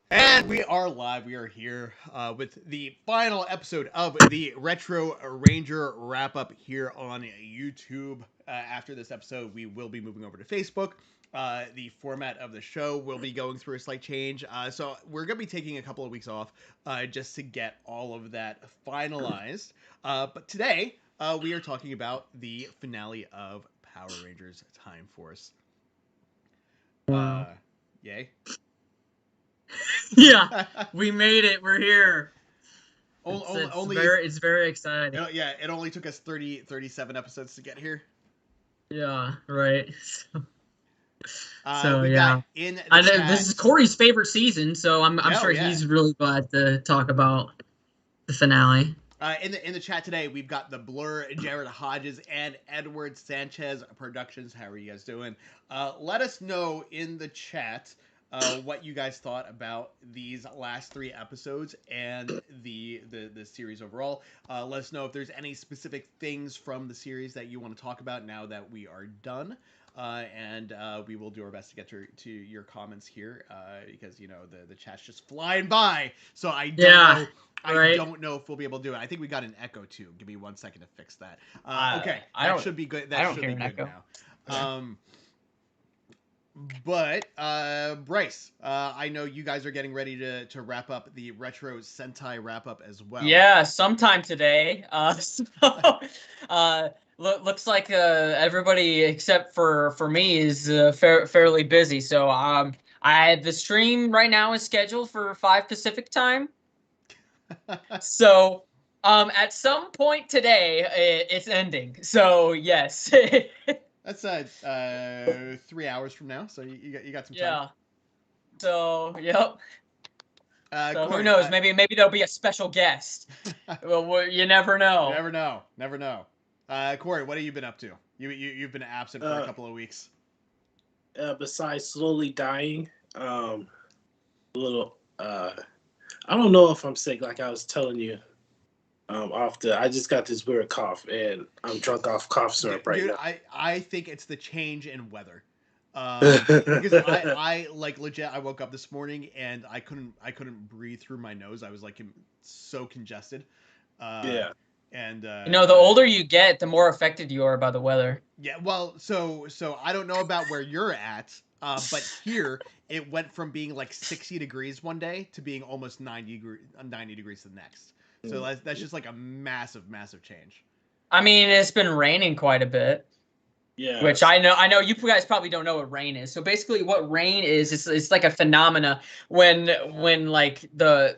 And we are live. We are here with the final episode of the Retro Ranger wrap up here on YouTube. After this episode, we will be moving over to Facebook. The format of the show will be going through a slight change. So we're going to be taking a couple of weeks off just to get all of that finalized. But today, we are talking about the finale of Power Rangers Time Force. Wow. Yay. Yeah, we made it. We're here. Only It's very exciting. it only took us 37 episodes to get here. Yeah, right. We Yeah, got in the I know chat. this is Corey's favorite season, so I'm sure he's really glad to talk about the finale. In the chat today, we've got the Blur, Jared Hodges, and Edward Sanchez Productions. How are you guys doing? Let us know in the chat what you guys thought about these last 3 episodes and the series overall. Let us know if there's any specific things from the series that you want to talk about now that we are done. And we will do our best to get to your comments here because you know the chat's just flying by. So I don't know. I don't know if we'll be able to do it. I think we got an echo too. Give me 1 second to fix that. Okay, that should be good. That should be good now. But Bryce, I know you guys are getting ready to wrap up the Retro Sentai wrap up as well. Yeah, sometime today. Looks like everybody except for me is fairly busy. So the stream right now is scheduled for 5 Pacific time. So at some point today it's ending. So yes. That's 3 hours from now. So you got some time. Yeah. So yep. So Corey, who knows? Maybe there'll be a special guest. Well, you never know. Never know. Corey, what have you been up to? You've been absent for a couple of weeks. Besides slowly dying, a little. I don't know if I'm sick. Like I was telling you, I just got this weird cough, and I'm drunk off cough syrup now. I think it's the change in weather. Because I like legit. I woke up this morning and I couldn't breathe through my nose. I was like so congested. Yeah. And the older you get, the more affected you are by the weather. Yeah. Well, so I don't know about where you're at, but here it went from being like 60 degrees one day to being almost 90 degrees the next. So that's just like a massive change. I mean, it's been raining quite a bit. Yeah. Which I know you guys probably don't know what rain is. So basically what rain is, it's like a phenomena when like the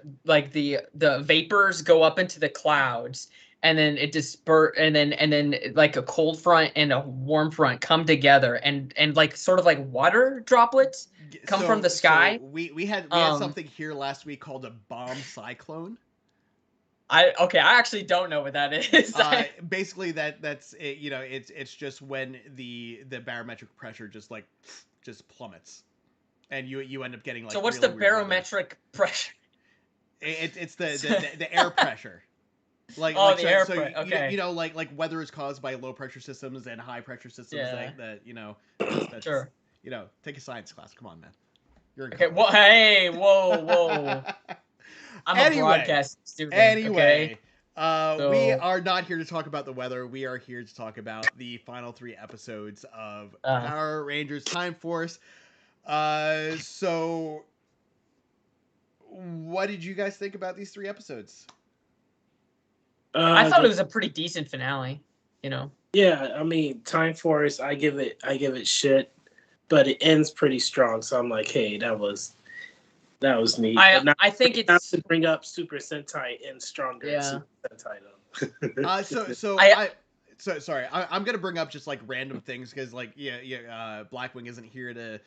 vapors go up into the clouds and then it disperse and then like a cold front and a warm front come together and like sort of like water droplets come from the sky. So we had something here last week called a bomb cyclone. I actually don't know what that is. Basically, that's it, it's just when the barometric pressure just plummets, and you end up getting like. So what's the barometric pressure? It's the air pressure. The air pressure. Okay. Like weather is caused by low pressure systems and high pressure systems. Yeah. That's, sure. Take a science class. Come on, man. You're in okay. Well, hey, whoa. I'm a broadcast student. Anyway, we are not here to talk about the weather. We are here to talk about the final 3 episodes of Power Rangers Time Force. So, what did you guys think about these 3 episodes? I thought it was a pretty decent finale. Yeah, I mean, Time Force. I give it shit, but it ends pretty strong. So I'm like, hey, that was neat. I think it's not to bring up Super Sentai and stronger. Yeah. Super Sentai though. Sorry. I'm gonna bring up just like random things because like Blackwing isn't here to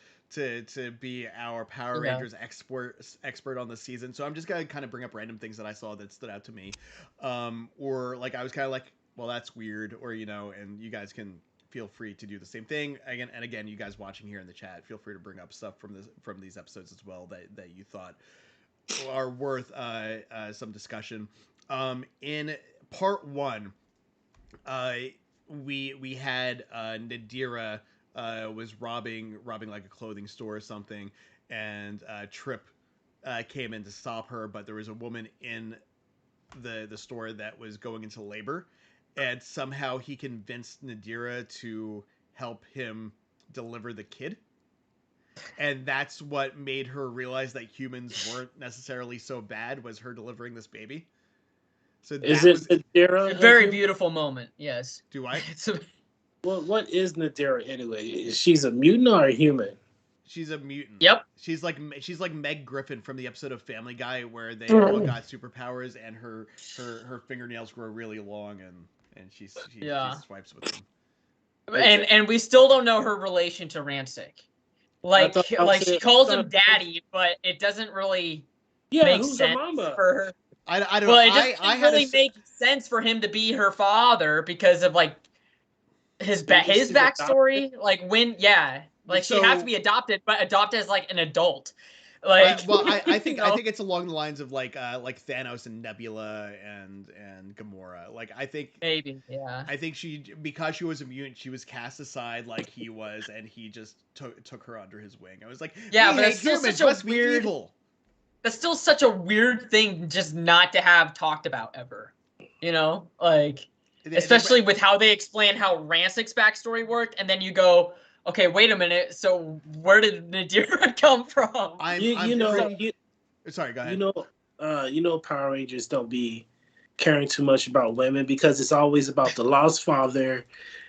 be our Power Rangers expert on the season, so I'm just gonna kind of bring up random things that I saw that stood out to me, or like I was kind of like, well, that's weird, or and you guys can feel free to do the same thing again. You guys watching here in the chat, feel free to bring up stuff from these episodes as well that you thought are worth some discussion. In part 1, we had Nadira was robbing like a clothing store or something, and Trip came in to stop her, but there was a woman in the store that was going into labor, and somehow he convinced Nadira to help him deliver the kid. And that's what made her realize that humans weren't necessarily so bad, was her delivering this baby. So that Is it was Nadira? A very beautiful moment. Yes. do I? It's a, Well, what is Nadira anyway? She's a mutant or a human? She's a mutant. Yep. She's like Meg Griffin from the episode of Family Guy where they all got superpowers and her fingernails grow really long and she swipes with them. and we still don't know her relation to Ransik. Like she calls him daddy, but it doesn't really make sense for her. I don't know. Well, it doesn't really make sense for him to be her father because of like his backstory. Adopted? Like when like So, she has to be adopted, but adopted as like an adult. Like I think it's along the lines of like Thanos and Nebula and Gamora. Like I think maybe I think because she was a mutant, she was cast aside like he was, and he just took her under his wing. I was like, but it's still such a weird. Evil. That's still such a weird thing just not to have talked about ever. You know, like especially with how they explain how Ransik's backstory worked, and then you go, okay, wait a minute. So where did Nadira come from? Sorry, go ahead. You know, Power Rangers don't be caring too much about women because it's always about the lost father,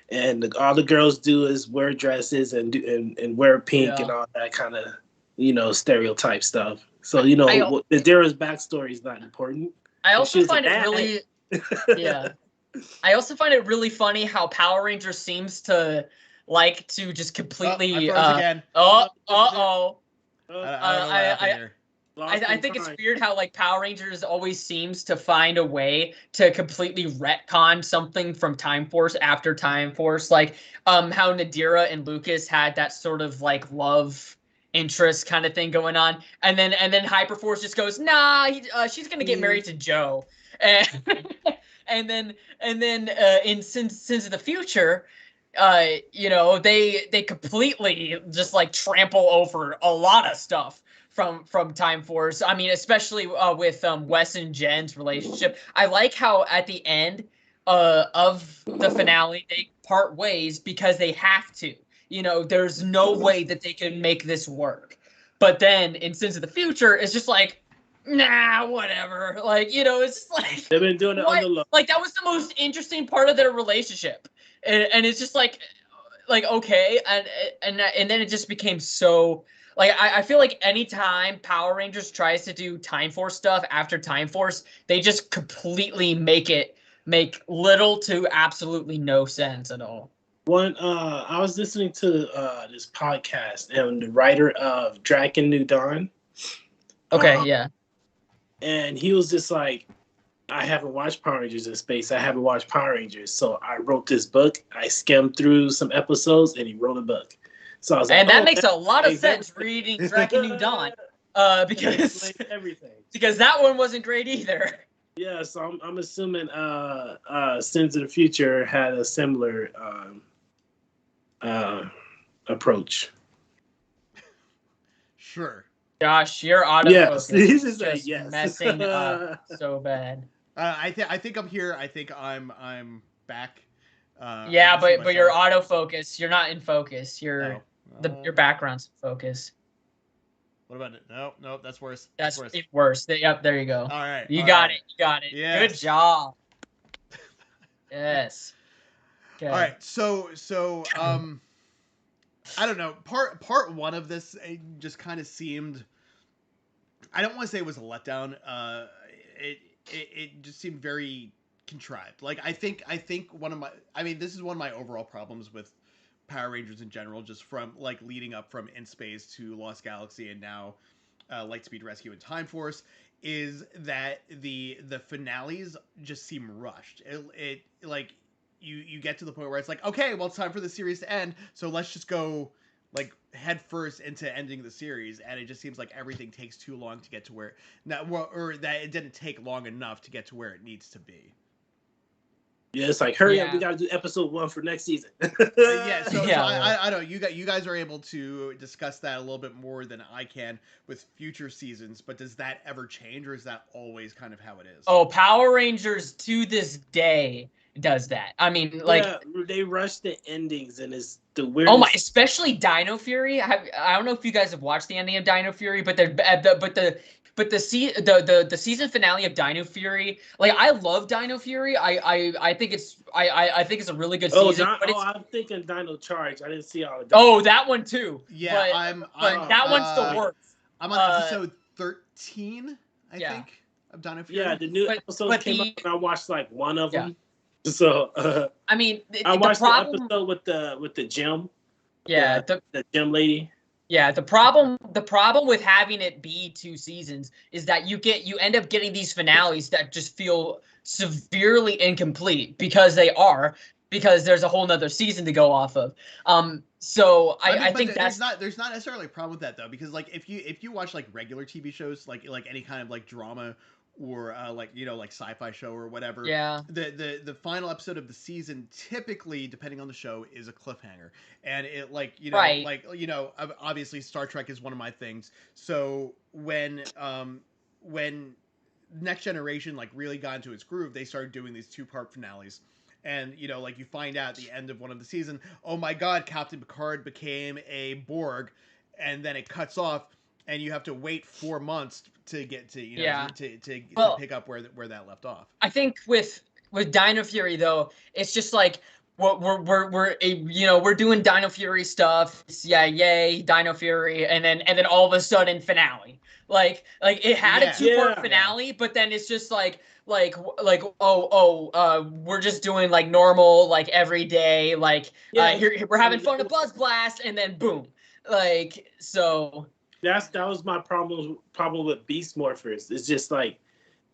and all the girls do is wear dresses and wear pink and all that kind of stereotype stuff. So Nadira's backstory is not important. I also find it really I also find it really funny how Power Rangers seems to like to just completely again. I think it's weird how like Power Rangers always seems to find a way to completely retcon something from Time Force after Time Force, like how Nadira and Lucas had that sort of like love interest kind of thing going on, and then Hyperforce just goes, nah, she's gonna get married to Joe, and then in Sins of the Future, they completely just like trample over a lot of stuff from Time Force. I mean, especially with Wes and Jen's relationship. I like how at the end of the finale they part ways because they have to. There's no way that they can make this work. But then in Sins of the Future, it's just like, nah, whatever. Like, it's just like they've been doing it on the low. Like that was the most interesting part of their relationship, and it's just like okay, and then it just became so like I feel like anytime Power Rangers tries to do Time Force stuff after Time Force, they just completely make little to absolutely no sense at all. I was listening to this podcast, and the writer of Dragon New Dawn. Okay, and he was just like, I haven't watched Power Rangers in space. I haven't watched Power Rangers, so I wrote this book. I skimmed through some episodes, and he wrote a book. So I was like, and that makes a lot of sense reading Dragon New Dawn, because everything. Because that one wasn't great either. Yeah, so I'm assuming Sins of the Future had a similar approach. Sure. Josh, your autofocus is just yes. messing up so bad. I think I'm here. I think I'm back. But your autofocus, you're not in focus. Your background's in focus. What about it? No, that's worse. That's worse. Yep, there you go. All right. You got it. Yes. Good job. Yes. Okay. All right. So I don't know. Part one of this just kind of seemed, I don't want to say it was a letdown. It just seemed very contrived. Like I think this is one of my overall problems with Power Rangers in general, just from like leading up from In Space to Lost Galaxy and now Lightspeed Rescue and Time Force, is that the finales just seem rushed. It like you get to the point where it's like, okay, well, it's time for the series to end, so let's just go like head first into ending the series, and it just seems like everything takes too long to get to or that it didn't take long enough to get to where it needs to be. Yeah, it's like, hurry up, Yeah. we gotta do episode 1 for next season. Yeah, so Yeah. I don't know. You guys are able to discuss that a little bit more than I can with future seasons, but does that ever change, or is that always kind of how it is? Oh, Power Rangers to this day does that. I mean, like, Yeah, they rush the endings, and it's the oh weirdest. my, especially Dino Fury. I don't know if you guys have watched the ending of Dino Fury, but the season finale of Dino Fury, like, I love Dino Fury. I think I think it's a really good season. But it's, I'm thinking Dino Charge. I didn't see all of that. oh, that one too. Yeah, But that one's the worst. I'm on episode 13, I yeah. think, of Dino Fury. Yeah, the new episodes came up, and I watched like one of them. So I mean, I watched the episode with the gym. Yeah, the gym lady. Yeah, the problem with having it be 2 seasons is that you end up getting these finales that just feel severely incomplete because there's a whole nother season to go off of. So I think there's not necessarily a problem with that though, because like if you watch like regular TV shows, like any kind of like drama or like like sci-fi show or whatever, yeah, the final episode of the season typically, depending on the show, is a cliffhanger, and it right. Obviously Star Trek is one of my things. So when Next Generation like really got into its groove, they started doing these 2-part finales. And like you find out at the end of one of the season, oh my God, Captain Picard became a Borg, and then it cuts off, and you have to wait 4 months to get to to pick up where that left off. I think with Dino Fury though, it's just like we're doing Dino Fury stuff. Yeah, yay, Dino Fury, and then all of a sudden finale. Like it had a 2-part finale, but then it's just like we're just doing like normal, like everyday, like here we're having fun at Buzz Blast, and then boom, like so. That was my problem with Beast Morphers. It's just like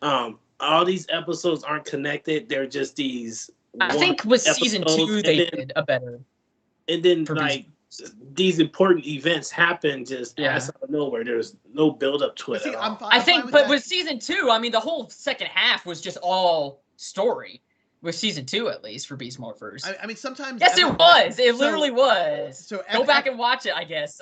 all these episodes aren't connected. They're just these. I think with season 2 they did a better. And then like these important events happen just out of nowhere. There's no build up to it. See, I think, but with season 2, I mean, the whole second half was just all story. With season 2, at least, for Beast Morphers. I mean, sometimes. Yes, it was. It literally was. So go back and watch it, I guess.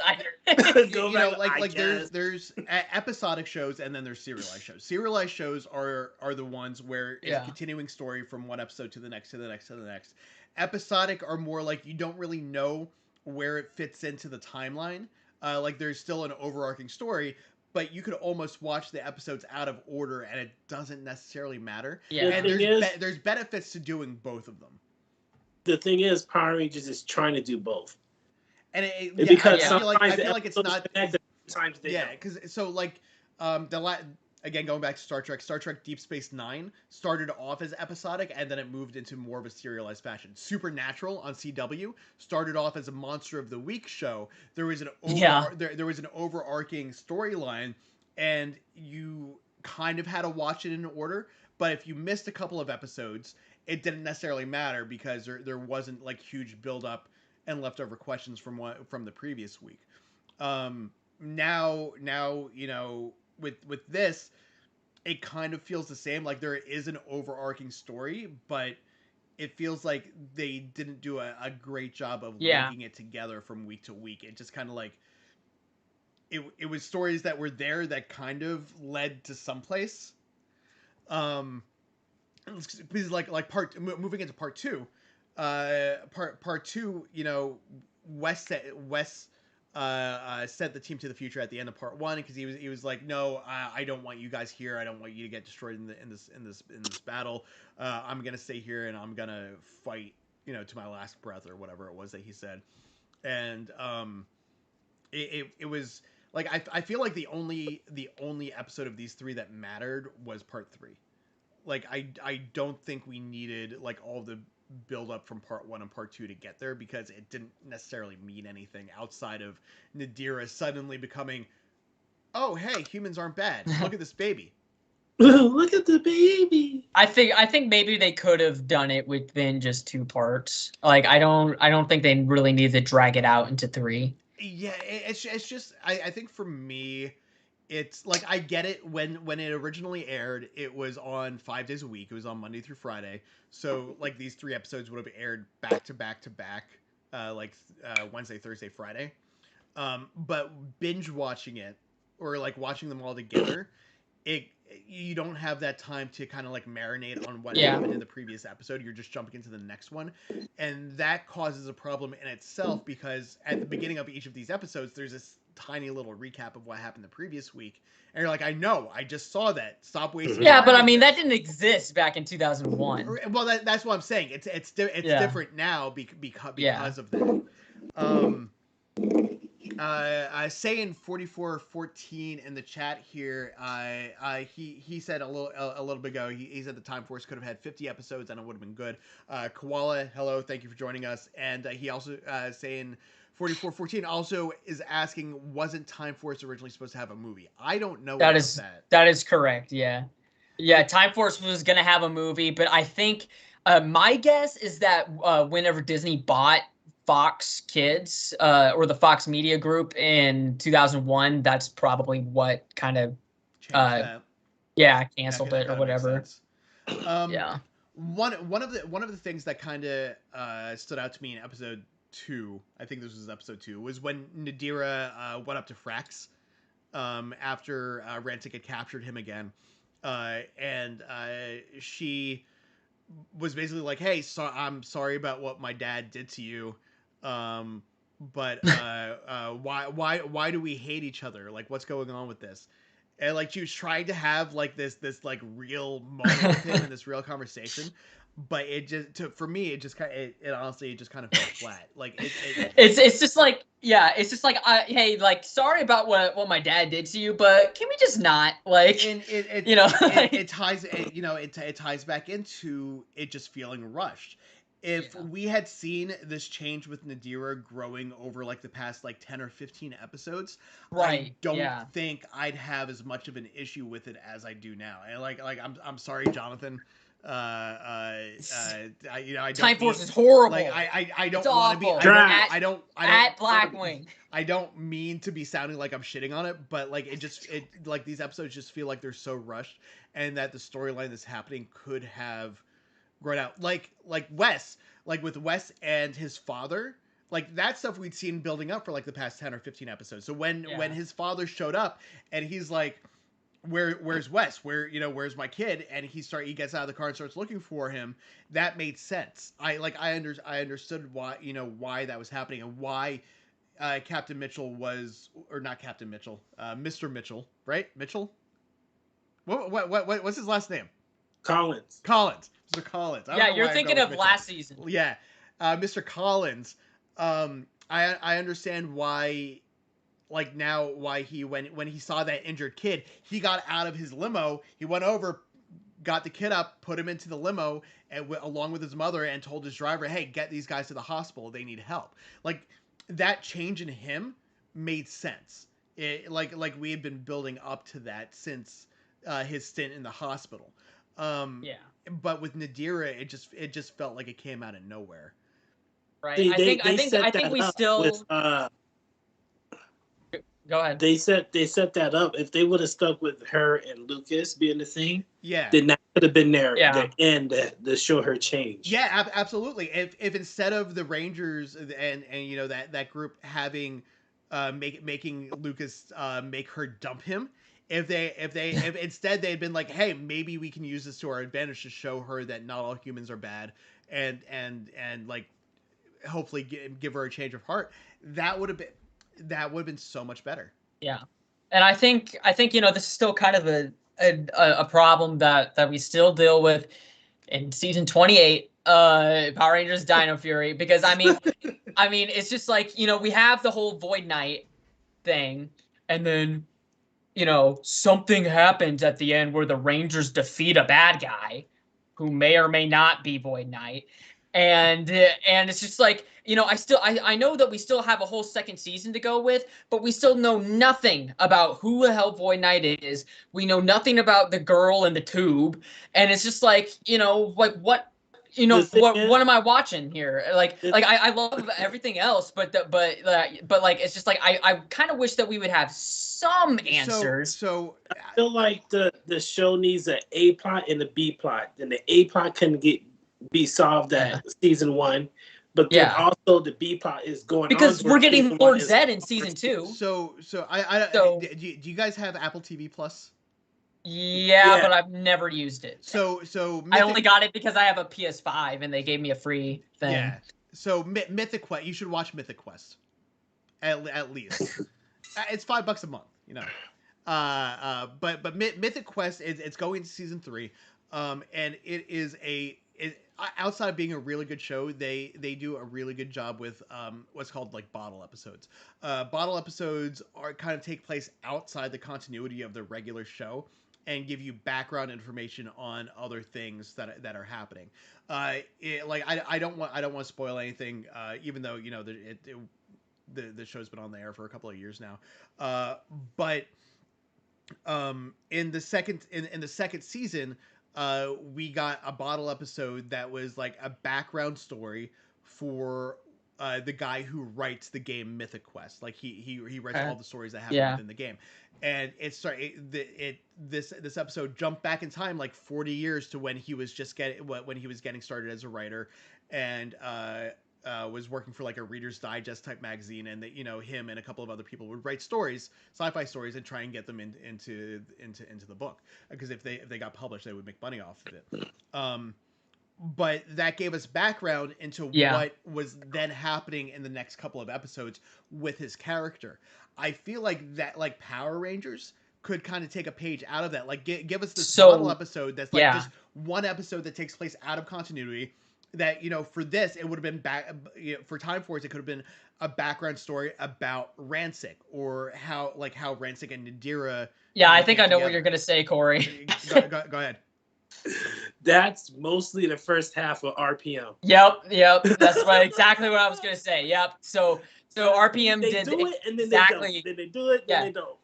There's episodic shows, and then there's serialized shows. Serialized shows are the ones where it's a continuing story from one episode to the next, to the next, to the next. Episodic are more like you don't really know where it fits into the timeline. Like there's still an overarching story, but you could almost watch the episodes out of order, and it doesn't necessarily matter. Yeah, and there's benefits to doing both of them. The thing is, Power Rangers is trying to do both, and I feel like it's not. Times because so like again, going back to Star Trek Deep Space Nine started off as episodic, and then it moved into more of a serialized fashion. Supernatural on CW started off as a Monster of the Week show. There was an overarching storyline, and you kind of had to watch it in order. But if you missed a couple of episodes, it didn't necessarily matter because there wasn't like huge build up and leftover questions from the previous week. Now with this, it kind of feels the same. Like there is an overarching story, but it feels like they didn't do a great job of linking it together from week to week. It just kind of like it was stories that were there that kind of led to someplace. Because moving into part 2, part 2, Wes sent the team to the future at the end of part 1 because he was like, no, I don't want you guys here. I don't want you to get destroyed in this battle. I'm gonna stay here and I'm gonna fight, to my last breath or whatever it was that he said. And it was like I feel like the only episode of these 3 that mattered was part 3. Like I don't think we needed like all the build up from part 1 and part 2 to get there, because it didn't necessarily mean anything outside of Nadira suddenly becoming, oh hey, humans aren't bad, look at this baby. Look at the baby. I think maybe they could have done it within just 2 parts. Like I don't think they really need to drag it out into 3. Yeah, it's just I think for me it's like I get it when it originally aired, it was on 5 days a week. It was on Monday through Friday. So like these 3 episodes would have aired back to back to back, Wednesday, Thursday, Friday. But binge watching it or like watching them all together, it you don't have that time to kind of like marinate on what happened in the previous episode. You're just jumping into the next one, and that causes a problem in itself because at the beginning of each of these episodes, there's this tiny little recap of what happened the previous week, and you're like, I know, I just saw that. Stop wasting. Yeah, but I mean that didn't exist back in 2001. Well, that's what I'm saying. It's different now because of that. Saying 4414 in the chat here. He said a little bit ago. He said the Time Force could have had 50 episodes and it would have been good. Koala, hello, thank you for joining us. And he also saying 4414 also is asking, wasn't Time Force originally supposed to have a movie? I don't know that is correct. Yeah, Time Force was gonna have a movie, but I think my guess is that whenever Disney bought Fox Kids or the Fox Media Group in 2001, that's probably what kind of canceled it or whatever. One of the things that kind of stood out to me in episode 2, I think this was episode 2, was when Nadira went up to Frax after Ransik had captured him again, and she was basically like, "Hey, I'm sorry about what my dad did to you. But why do we hate each other? Like, what's going on with this?" And like she was trying to have like this like real moment with him and this real conversation, but it just for me it just kind of it honestly just kind of fell flat. Like it's just like hey, like, sorry about what my dad did to you, but can we just not, like, and it ties back into it just feeling rushed. If we had seen this change with Nadira growing over like the past like 10 or 15 episodes, I don't think I'd have as much of an issue with it as I do now. And I'm sorry, Jonathan. I don't Time Force is horrible. Like I don't want to be. I don't at Blackwing. I don't mean to be sounding like I'm shitting on it, but like it like these episodes just feel like they're so rushed, and that the storyline that's happening could have grown out. Like Wes, like with Wes and his father, like that stuff we'd seen building up for like the past 10 or 15 episodes. So when his father showed up and he's like, where's Wes? Where's my kid? And he gets out of the car and starts looking for him. That made sense. I understood why that was happening and why Captain Mitchell not Captain Mitchell, Mr. Mitchell, right? Mitchell? What's his last name? Collins. Mr. Collins. Yeah, you're thinking of last season. Yeah. Mr. Collins. I understand why, like now, why he, when he saw that injured kid, he got out of his limo, he went over, got the kid up, put him into the limo, and along with his mother, and told his driver, hey, get these guys to the hospital, they need help. Like, that change in him made sense. Like we had been building up to that since his stint in the hospital. But with Nadira, it just felt like it came out of nowhere. Right. I think we still. With, Go ahead. They set that up. If they would have stuck with her and Lucas being the thing, then that could have been there. The end to show her change. Yeah, absolutely. If instead of the Rangers and that group having making Lucas make her dump him. If instead they had been like, hey, maybe we can use this to our advantage to show her that not all humans are bad, and like hopefully give her a change of heart, that would have been so much better. Yeah, and I think this is still kind of a problem that we still deal with in season 28, Power Rangers Dino Fury, because I mean it's just like, we have the whole Void Knight thing, and then something happens at the end where the Rangers defeat a bad guy who may or may not be Void Knight. And it's just like, I know that we still have a whole second season to go with, but we still know nothing about who the hell Void Knight is. We know nothing about the girl in the tube. And it's just like, like what you know, The thing what is- am I watching here? Like I love everything else, but like it's just like I kind of wish that we would have some answers. So I feel like the show needs an A plot and a B plot, and the A plot can be solved at season 1, but then Yeah. also the B plot is going Because on. we're getting season Lord 1 is- Zed in season 2. So So- do you guys have Apple TV Plus? Yeah, Yeah. but I've never used it. So I only got it because I have a PS5 and they gave me a free thing. Yeah. So Mythic Quest, you should watch Mythic Quest. At least. It's $5 a month, you know. But Mythic Quest it's going to season 3. And it is outside of being a really good show, they do a really good job with what's called like bottle episodes. Bottle episodes kind of take place outside the continuity of the regular show and give you background information on other things that are happening. Like I don't want to spoil anything, even though you know the show's been on the air for a couple of years now. But in the second season, we got a bottle episode that was like a background story for the guy who writes the game Mythic Quest. Like he writes all the stories that happen within the game. And this episode jumped back in time like 40 years to when he was getting started as a writer, and was working for like a Reader's Digest type magazine, and that, you know, him and a couple of other people would write stories, sci-fi stories, and try and get them into the book, because if they got published, they would make money off of it. But that gave us background into what was then happening in the next couple of episodes with his character. I feel like that, like Power Rangers, could kind of take a page out of that. Like give us this model episode that's like just one episode that takes place out of continuity. That, you know, for this, it would have been for Time Force, it could have been a background story about Ransik, or how Ransik and Nadira. Yeah, I think I know what you're gonna say, Corey. Go ahead. That's mostly the first half of RPM. Yep. That's exactly what I was gonna say. Yep. So RPM they did do it, and then exactly. Then they do it, then they don't.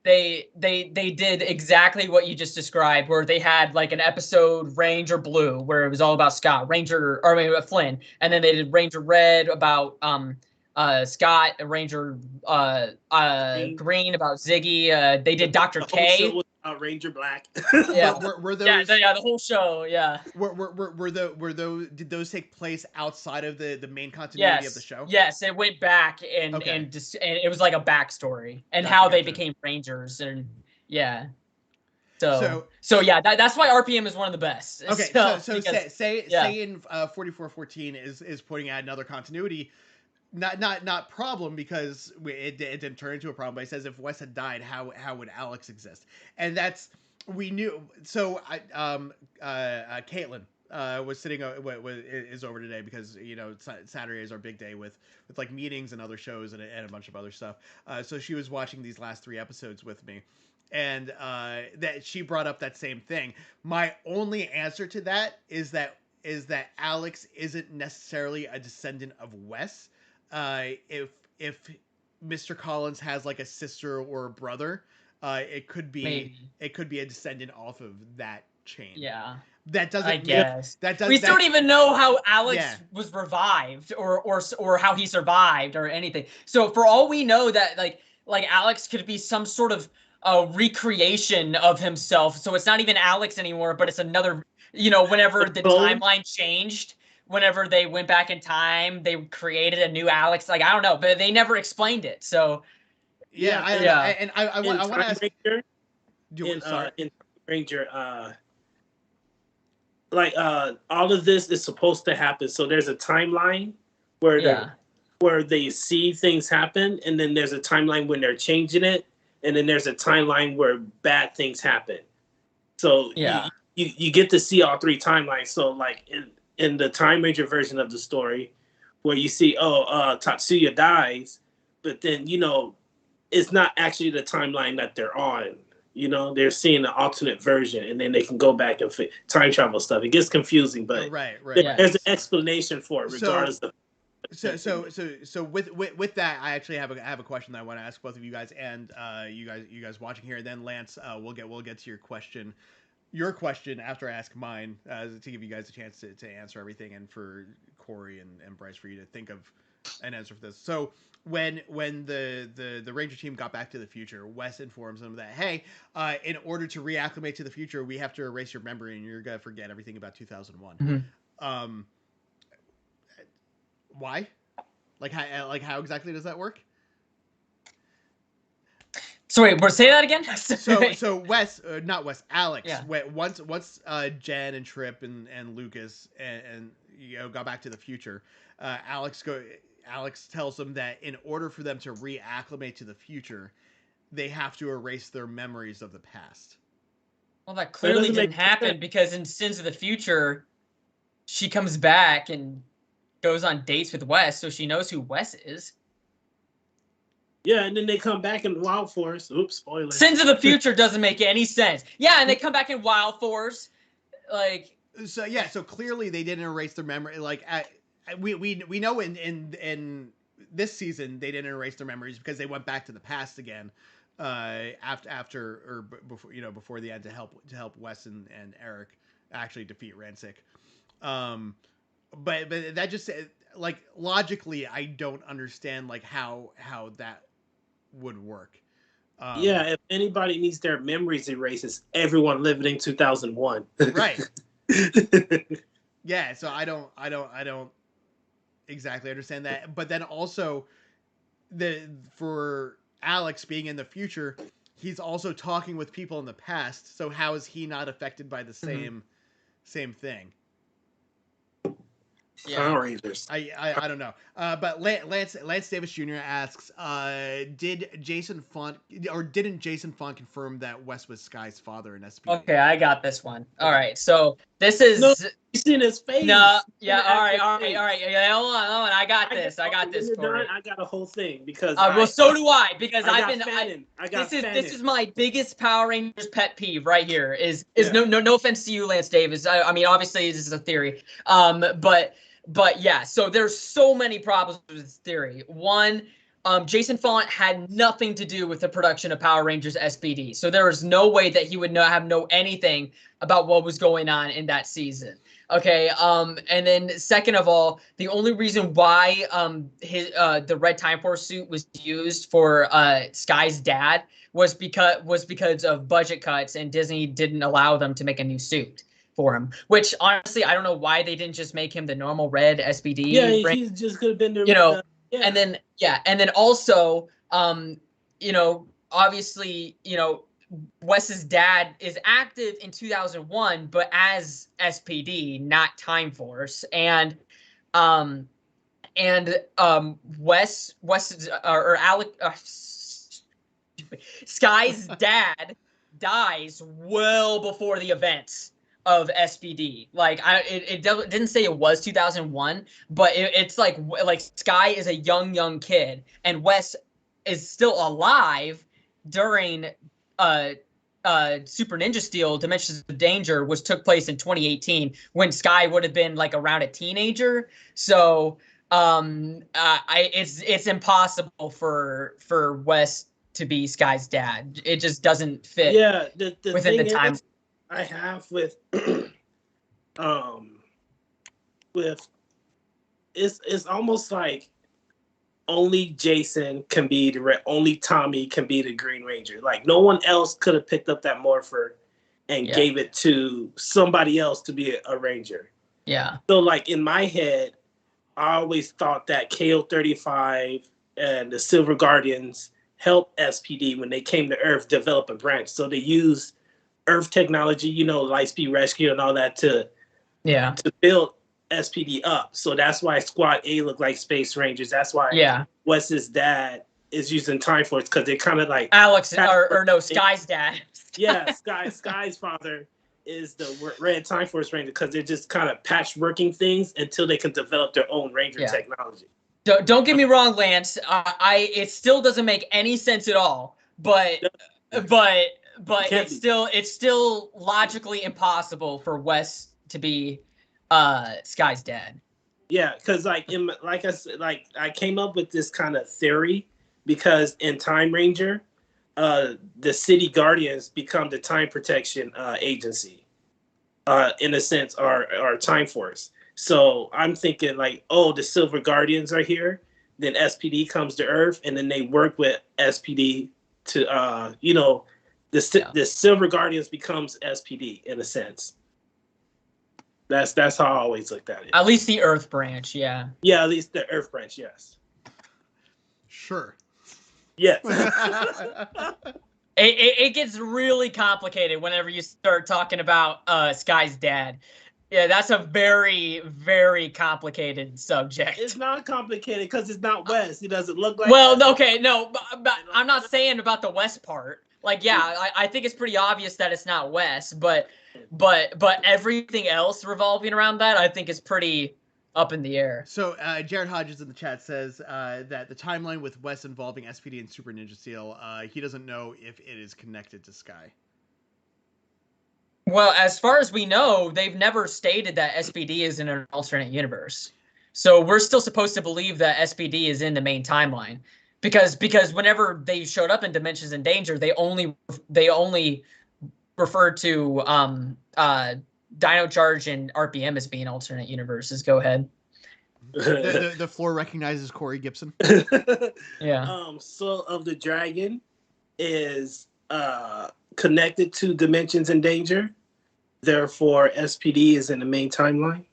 They did exactly what you just described, where they had like an episode Ranger Blue, where it was all about Scott, Flynn, and then they did Ranger Red about Scott, Ranger Green about Ziggy. They did Dr. K. Ranger Black. Yeah, were those? Yeah, the whole show. Yeah. Were those? Did those take place outside of the main continuity of the show? Yes, it went back and it was like a backstory and how they became Rangers, and yeah. So yeah, that's why RPM is one of the best. Okay, so say in 4414 is pointing out another continuity. Not problem, because it didn't turn into a problem. But he says, if Wes had died, how would Alex exist? And that's, we knew. So Caitlin was sitting is over today, because, you know, Saturday is our big day with like meetings and other shows and a bunch of other stuff. So she was watching these last 3 episodes with me, and that she brought up that same thing. My only answer to that is that Alex isn't necessarily a descendant of Wes. If Mr. Collins has like a sister or a brother, it could be a descendant off of that chain. Yeah. That doesn't. I guess. We don't even know how Alex was revived, or how he survived, or anything. So for all we know, that like Alex could be some sort of recreation of himself. So it's not even Alex anymore, but it's another. You know, whenever the timeline changed. Whenever they went back in time, they created a new Alex. Like, I don't know, but they never explained it. So, I want to ask. In Ranger, all of this is supposed to happen. So there's a timeline where they see things happen, and then there's a timeline when they're changing it, and then there's a timeline where bad things happen. So you get to see all 3 timelines. So like in the Time Ranger version of the story, where you see, Tatsuya dies, but then, you know, it's not actually the timeline that they're on. You know, they're seeing an alternate version, and then they can go back and time travel stuff. It gets confusing, but there's an explanation for it, regardless of. So with that, I actually have a question that I want to ask both of you guys, and you guys watching here. And then Lance, we'll get to your question your question after I ask mine, to give you guys a chance to answer everything, and for Corey and Bryce for you to think of an answer for this. So when the Ranger team got back to the future, Wes informs them that, hey, in order to reacclimate to the future, we have to erase your memory, and you're gonna forget everything about 2001. Mhm. Why? Like how exactly does that work? So wait, but say that again. So Wes, not Wes, Alex. Yeah. Once Jen and Trip and Lucas and got back to the future, Alex tells them that in order for them to reacclimate to the future, they have to erase their memories of the past. Well, that clearly doesn't didn't make happen sense. because in Sins of the Future, she comes back and goes on dates with Wes, so she knows who Wes is. Yeah, and then they come back in Wild Force. Oops, spoiler. Sins of the Future doesn't make any sense. Yeah, and they come back in Wild Force, like. So yeah, so clearly they didn't erase their memory. Like we know in this season they didn't erase their memories because they went back to the past again, after or before the end to help Wes and Eric actually defeat Ransik. But that just, like, logically I don't understand like how that would work. Yeah, if anybody needs their memories erased, it's everyone living in 2001. Right. Yeah, so I don't exactly understand that. But then also for Alex being in the future, he's also talking with people in the past. So how is he not affected by the same thing? Power Rangers. I don't know. But Lance Davis Jr. asks, didn't Jason Font confirm that Wes was Sky's father in SPD? Okay, I got this one. All right, so this is. No, you seen his face. No, yeah, all right. Yeah, hold on. I got this. When you're done, I got a whole thing because. Well, so do I, because I've been. This is my biggest Power Rangers pet peeve right here. Is no offense to you, Lance Davis. I mean, obviously this is a theory. But yeah, so there's so many problems with this theory. One, Jason Font had nothing to do with the production of Power Rangers SPD. So there is no way that he would know anything about what was going on in that season. Okay, and then second of all, the only reason why the red Time Force suit was used for Sky's dad was because of budget cuts, and Disney didn't allow them to make a new suit for him. Which honestly, I don't know why they didn't just make him the normal red SPD. Yeah, he just could have been the yeah. And then also, obviously, Wes's dad is active in 2001, but as SPD, not Time Force, and Wes or Alec, Sky's dad dies well before the events of SPD. Like it didn't say it was 2001, but it's like Sky is a young kid, and Wes is still alive during Super Ninja Steel Dimensions of Danger, which took place in 2018 when Sky would have been like around a teenager. So it's impossible for Wes to be Sky's dad. It just doesn't fit. Yeah, the within thing the time I have with it's almost like only Jason can be only Tommy can be the Green Ranger. Like no one else could have picked up that morpher and gave it to somebody else to be a Ranger. Yeah. So like in my head, I always thought that KO-35 and the Silver Guardians helped SPD when they came to Earth develop a branch. So they used Earth technology, Lightspeed Rescue and all that to build SPD up. So that's why Squad A looked like Space Rangers. That's why Wes's dad is using Time Force, because they kind of like Alex or no, Sky's dad. Yeah, Sky's father is the Red Time Force Ranger, because they're just kind of patchworking things until they can develop their own Ranger technology. Don't get me wrong, Lance. It still doesn't make any sense at all. But it's still logically impossible for Wes to be Sky's dad. Yeah, because I said, I came up with this kind of theory because in Time Ranger, the city guardians become the time protection agency, in a sense, our time force. So I'm thinking like, oh, the Silver Guardians are here. Then SPD comes to Earth, and then they work with SPD to, the Silver Guardians becomes SPD in a sense. That's how I always looked at it. At least the Earth branch, yeah. Yeah, at least the Earth branch, yes. Sure. Yes. It gets really complicated whenever you start talking about Sky's dad. Yeah, that's a very, very complicated subject. It's not complicated because it's not West. He doesn't look like. Well, West. okay, no, but I'm not saying about the West part. Like, yeah, I think it's pretty obvious that it's not West, but everything else revolving around that, I think is pretty up in the air. So Jared Hodges in the chat says that the timeline with Wes involving SPD and Super Ninja Steel, he doesn't know if it is connected to Sky. Well, as far as we know, they've never stated that SPD is in an alternate universe. So we're still supposed to believe that SPD is in the main timeline. Because whenever they showed up in Dimensions in Danger, they only referred to Dino Charge and RPM as being alternate universes. Go ahead. The floor recognizes Corey Gibson. Yeah. Soul of the Dragon is connected to Dimensions in Danger. Therefore, SPD is in the main timeline.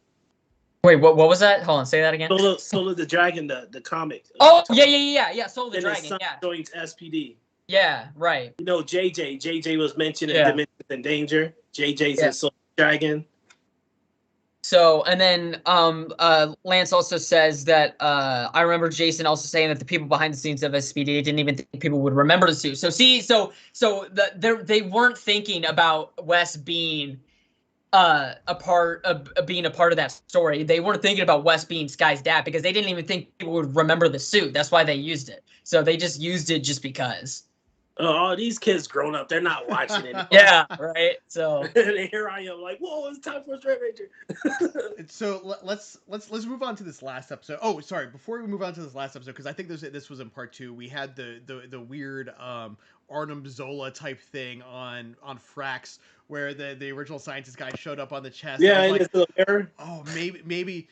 Wait, what was that? Hold on, say that again. Soul of the Dragon, the comic. Oh, yeah. Soul of the Dragon, son joins SPD. Yeah, right. You know, JJ was mentioned in Dimensions in Danger. JJ's in Soul of the Dragon. So, and then Lance also says that I remember Jason also saying that the people behind the scenes of SPD didn't even think people would remember the suit. So they weren't thinking about Wes being a part of that story. They weren't thinking about Wes being Sky's dad because they didn't even think people would remember the suit. That's why they used it. So they just used it just because. Oh, these kids grown up. They're not watching it. Yeah, right. So and here I am, like, whoa, it's time for a Red Ranger. So let's move on to this last episode. Oh, sorry. Before we move on to this last episode, because I think this was in part 2. We had the weird Arnim Zola type thing on Frax, where the original scientist guy showed up on the chest. Yeah, and it's the mirror. Oh, maybe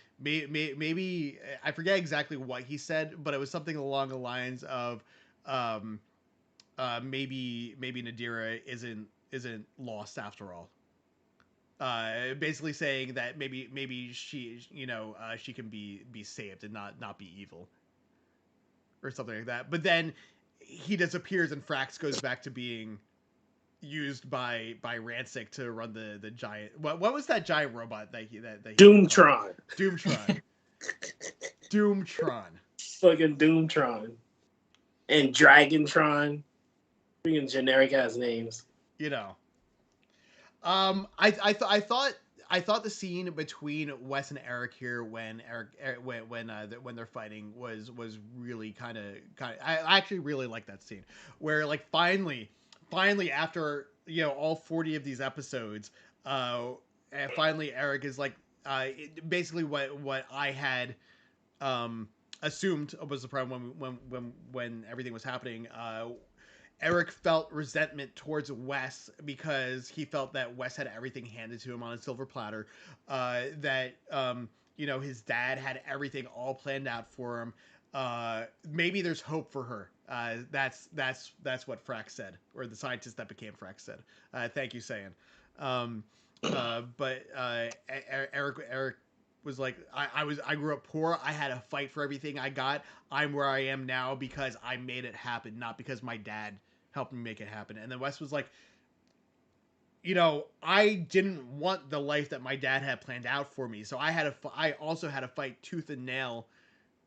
I forget exactly what he said, but it was something along the lines of maybe Nadira isn't lost after all. Basically saying that maybe she she can be saved and not be evil or something like that. But then he disappears and Frax goes back to being used by Ransik to run the giant. What was that giant robot that he Doomtron. Doomtron. Fucking Doomtron. And Dragontron. Freaking generic ass names. You know. I thought the scene between Wes and Eric here when they're fighting was really kind of I actually really like that scene where like finally after all 40 of these episodes and finally Eric is like basically what I had assumed was the problem when everything was happening. Eric felt resentment towards Wes because he felt that Wes had everything handed to him on a silver platter, that his dad had everything all planned out for him. Maybe there's hope for her. That's what Frax said, or the scientist that became Frax said. Thank you, Saiyan. But Eric was like, I grew up poor. I had to fight for everything I got. I'm where I am now because I made it happen, not because my dad helped me make it happen. And then Wes was like, I didn't want the life that my dad had planned out for me. So I also had to fight tooth and nail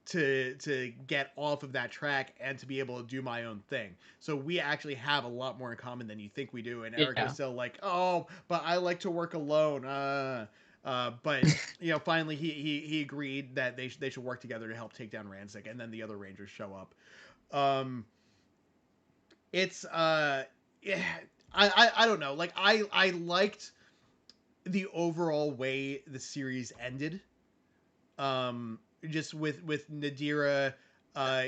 to get off of that track and to be able to do my own thing. So we actually have a lot more in common than you think we do. And Eric is still like, oh, but I like to work alone. But finally he agreed that they should work together to help take down Ransik, and then the other Rangers show up. It's I don't know. Like I liked the overall way the series ended. Just with Nadira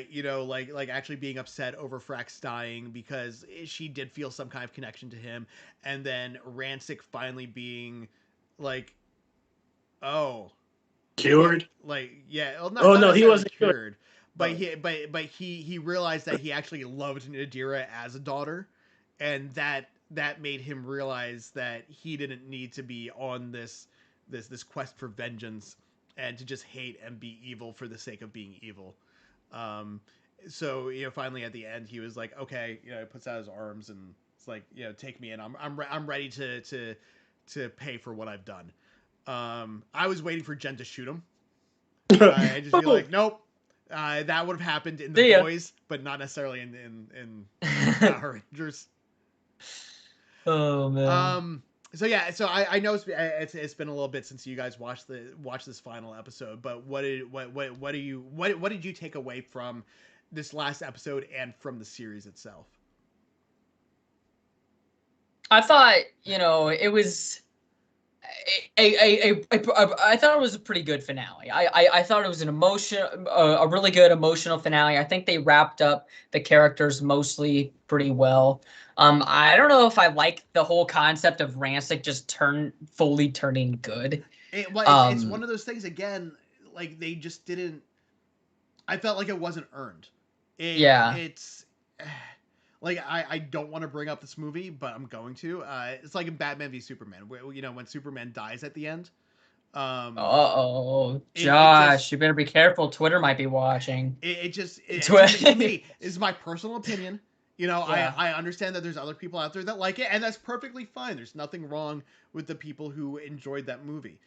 You know, like actually being upset over Frax dying because she did feel some kind of connection to him, and then Ransik finally being like, oh, Cured? like yeah, well, Oh not no, he necessarily wasn't cured. cured, but he realized that he actually loved Nadira as a daughter, and that made him realize that he didn't need to be on this quest for vengeance and to just hate and be evil for the sake of being evil. Um, so you know, finally at the end, he was like, okay, you know, he puts out his arms and it's like, you know, take me in. I'm ready to pay for what I've done. I was waiting for Jen to shoot him. I just feel like, nope. That would have happened in The Boys, but not necessarily in Power Rangers. Oh man. So yeah, so I know it's been a little bit since you guys watched this final episode, but what did you take away from this last episode and from the series itself? I thought, you know, it was I thought it was a pretty good finale. I thought it was a really good emotional finale. I think they wrapped up the characters mostly pretty well. I don't know if I like the whole concept of Ransik just fully turning good. It's one of those things again, like they just didn't. I felt like it wasn't earned. It's like I don't want to bring up this movie, but I'm going to. It's like in Batman v Superman, where you know when Superman dies at the end. Josh, you better be careful. Twitter might be watching. To me, is my personal opinion. You know, Yeah. I understand that there's other people out there that like it, and that's perfectly fine. There's nothing wrong with the people who enjoyed that movie.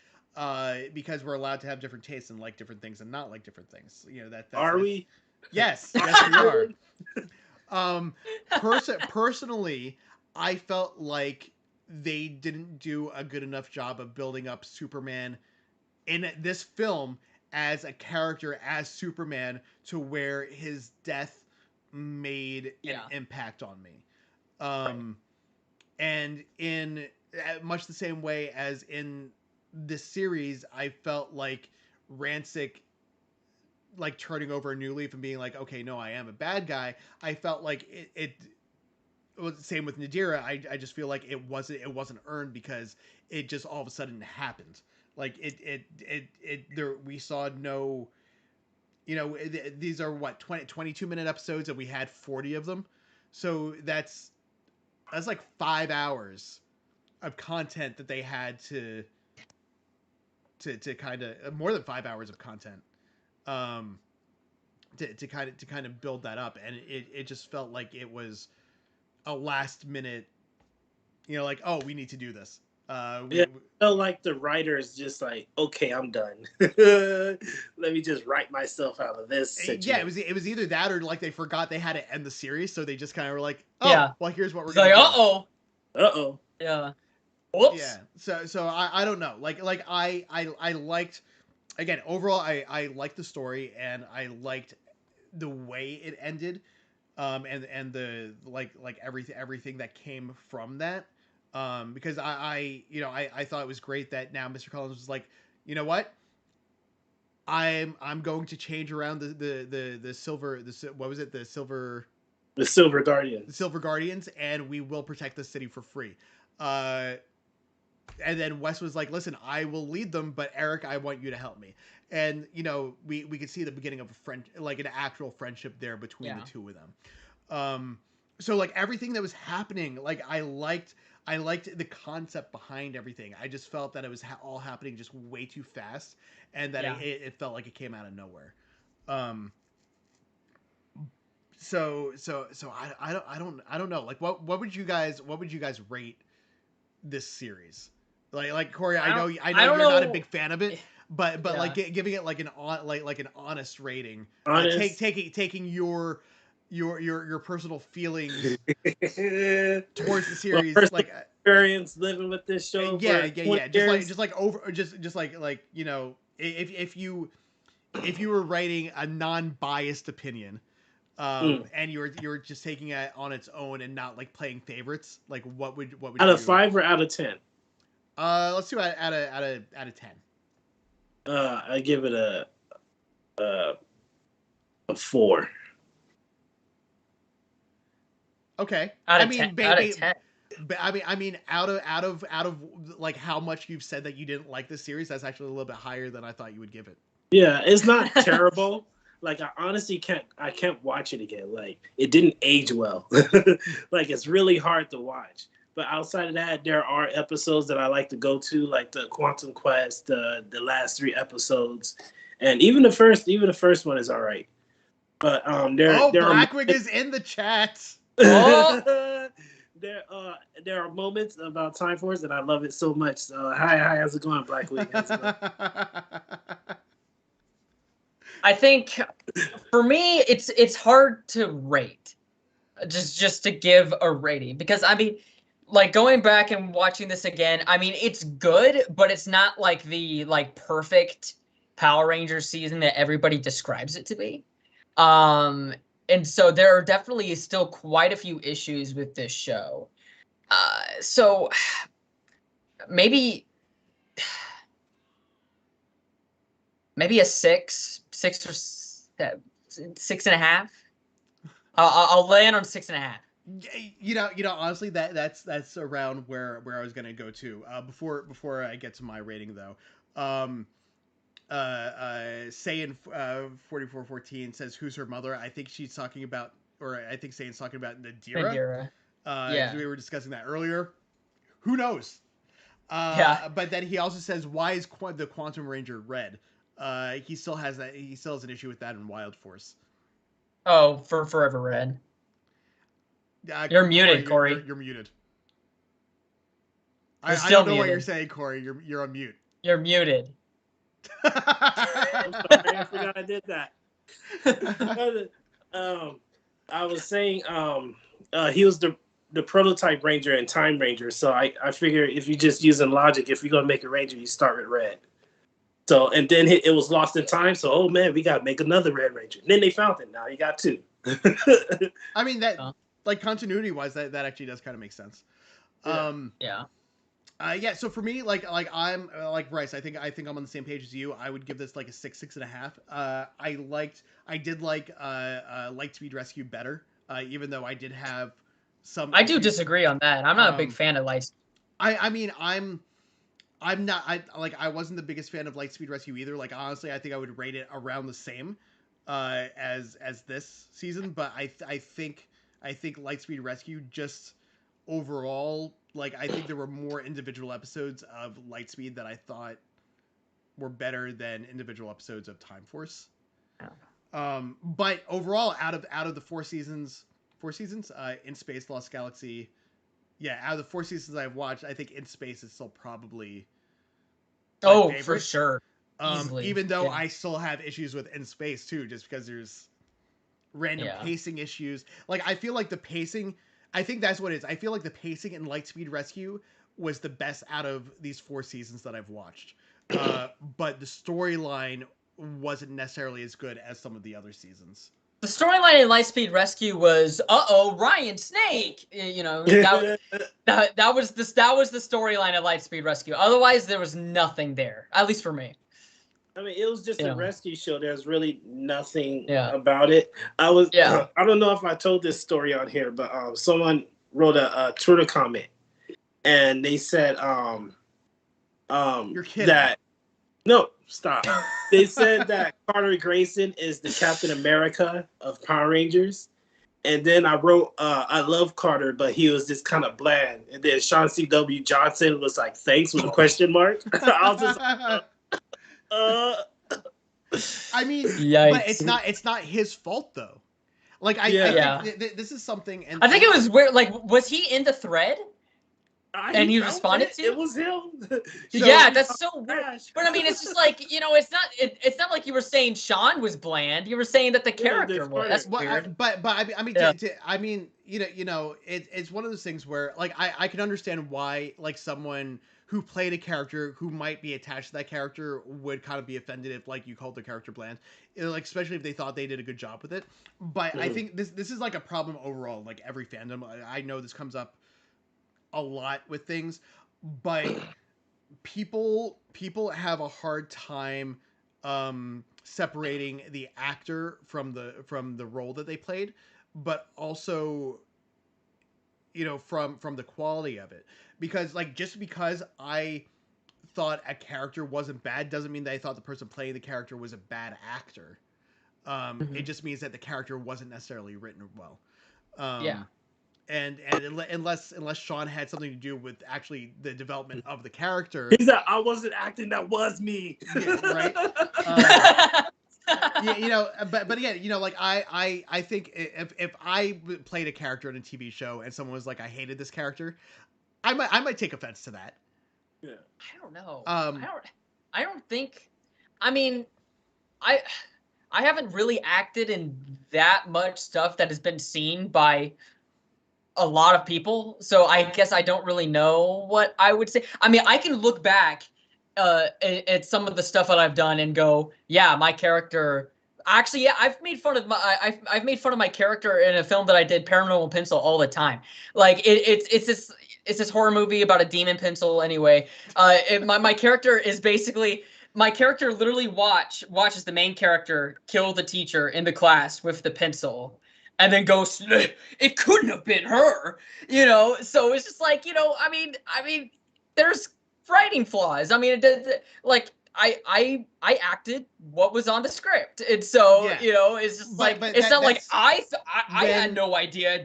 Because we're allowed to have different tastes and like different things and not like different things. You know that's we? Yes, yes we are. Personally, I felt like they didn't do a good enough job of building up Superman in this film as a character, as Superman, to where his death made an impact on me. And in much the same way as in this series, I felt like Ransik like turning over a new leaf and being like, okay, no, I am a bad guy. I felt like it was the same with Nadira. I just feel like it wasn't earned because it just all of a sudden happened. Like there we saw no, you know, these are what 22-minute episodes and we had 40 of them. So that's like 5 hours of content that they had to kind of more than 5 hours of content to kind of build that up, and it just felt like it was a last minute, you know, like, oh, we need to do this. Felt like the writers just like, okay, I'm done. Let me just write myself out of this situation. Yeah, it was either that or like they forgot they had to end the series, so they just kind of were like, oh, well, here's what we're gonna do. Yeah. Whoops. Yeah. So I don't know. Like I liked, again, overall I liked the story and I liked the way it ended, and the like everything that came from that, because I thought it was great that now Mr. Collins was like, you know what, I'm going to change around the silver, what was it, the silver guardians, and we will protect the city for free. And then Wes was like, listen, I will lead them, but Eric, I want you to help me. And, you know, we could see the beginning of a friend, like an actual friendship there between the two of them. So like everything that was happening, like I liked the concept behind everything. I just felt that it was all happening just way too fast, and that it felt like it came out of nowhere. So I don't know. Like what would you guys rate this series? Like Corey, I know you're not a big fan of it, but like giving it like an honest rating, taking your personal feelings towards the series, like experience living with this show. Just like you know, if you were writing a non-biased opinion, and you're just taking it on its own and not like playing favorites, like what would out of 5 or out of 10? Let's do it out of 10. I give it a a 4. Okay. Out I of mean, 10. Out of 10. I mean, out of like how much you've said that you didn't like this series, that's actually a little bit higher than I thought you would give it. Yeah, it's not terrible. Like I honestly can't watch it again. Like it didn't age well. Like it's really hard to watch. But outside of that, there are episodes that I like to go to, like the Quantum Quest, the last 3 episodes, and even the first one is all right. But there Blackwing is in the chat. Oh! There are moments about Time Force, and I love it so much. Hi, how's it going, Blackwing? How's it going? I think for me, it's hard to rate, just to give a rating, because I mean, like going back and watching this again, I mean it's good, but it's not like the perfect Power Rangers season that everybody describes it to be. And so there are definitely still quite a few issues with this show. So maybe a 6 or 6.5. I'll land on 6.5. You know, honestly, that's around where I was gonna go to. Before I get to my rating though, Saiyan 4414 says, "Who's her mother?" I think she's talking about, or I think Saiyan's talking about Nadira. Nadira. Yeah, we were discussing that earlier. Who knows? Yeah. But then he also says, "Why is the Quantum Ranger red?" He still has that. He still has an issue with that in Wild Force. Oh, for Forever Red. You're muted, Corey. You're muted. You're I don't know what you're saying, Corey. You're on mute. You're muted. I'm sorry, I forgot I did that. I was saying he was the prototype Ranger and Time Ranger, so I figure if you just using logic, if you're gonna make a Ranger, you start with red. So and then it was lost in time. So oh man, we gotta make another Red Ranger. And then they found it. Now you got 2. I mean that like continuity wise, that actually does kind of make sense. Yeah. Yeah. So for me, like I'm like Bryce. I think I'm on the same page as you. I would give this like a 6.5. I did like Lightspeed Rescue better, even though I did have some. I do disagree on that. I'm not a big fan of Lightspeed. I mean I'm not. I wasn't the biggest fan of Lightspeed Rescue either. Like honestly, I think I would rate it around the same as this season. But I think Lightspeed Rescue just overall, like I think there were more individual episodes of Lightspeed that I thought were better than individual episodes of Time Force. Yeah. But overall, out of the 4 seasons, In Space, Lost Galaxy. Yeah, out of the 4 seasons I've watched, I think In Space is still probably my favorite. For sure. Easily. Even though I still have issues with In Space too, just because there's random pacing issues. Like I feel like the pacing, I think that's what it is. I feel like the pacing in Lightspeed Rescue was the best out of these 4 seasons that I've watched. But the storyline wasn't necessarily as good as some of the other seasons. The storyline in Lightspeed Rescue was, Ryan Snake. You know, that was the storyline of Lightspeed Rescue. Otherwise, there was nothing there, at least for me. I mean, it was just a rescue show. There's really nothing about it. I don't know if I told this story on here, but someone wrote a Twitter comment, and they said, "You're kidding." That no, stop. They said that Carter Grayson is the Captain America of Power Rangers. And then I wrote, I love Carter, but he was just kind of bland. And then Sean C.W. Johnson was like, thanks with a question mark. I was just I mean, Yikes. but it's not his fault though. Like I think this is something. And I think it was weird. Like, was he in the thread? And he responded to it was him. That's so weird. But I mean, it's just like, it's not like you were saying Sean was bland. You were saying that the character was. That's weird. But I mean, it's one of those things where like I can understand why like someone who played a character who might be attached to that character would kind of be offended if like you called the character bland, like especially if they thought they did a good job with it. But I think this is like a problem overall. Like every fandom, I know this comes up a lot with things, but people have a hard time separating the actor from the role that they played, but also, you know, from the quality of it. Because like, just because I thought a character wasn't bad doesn't mean that I thought the person playing the character was a bad actor. It just means that the character wasn't necessarily written well. Yeah. And unless Sean had something to do with actually the development of the character, He said, "I wasn't acting. That was me." yeah, right? Yeah, you know, but again, you know, like I think if I played a character in a TV show and someone was like, I hated this character, I might take offense to that. Yeah. I don't know. Um, I don't think. I mean, I haven't really acted in that much stuff that has been seen by a lot of people, so I guess I don't really know what I would say. I mean, I can look back at some of the stuff that I've done and go, yeah, my character. Actually, yeah, I've made fun of I've made fun of my character in a film that I did, Paranormal Pencil, all the time. Like it's this horror movie about a demon pencil. Anyway, my character is basically. My character literally watches the main character kill the teacher in the class with the pencil, and then goes, "It couldn't have been her," you know. So it's just like, you know, I mean, there's writing flaws. I mean, like I acted what was on the script, and so Yeah. you know, it's just like but it's not like that's I had no idea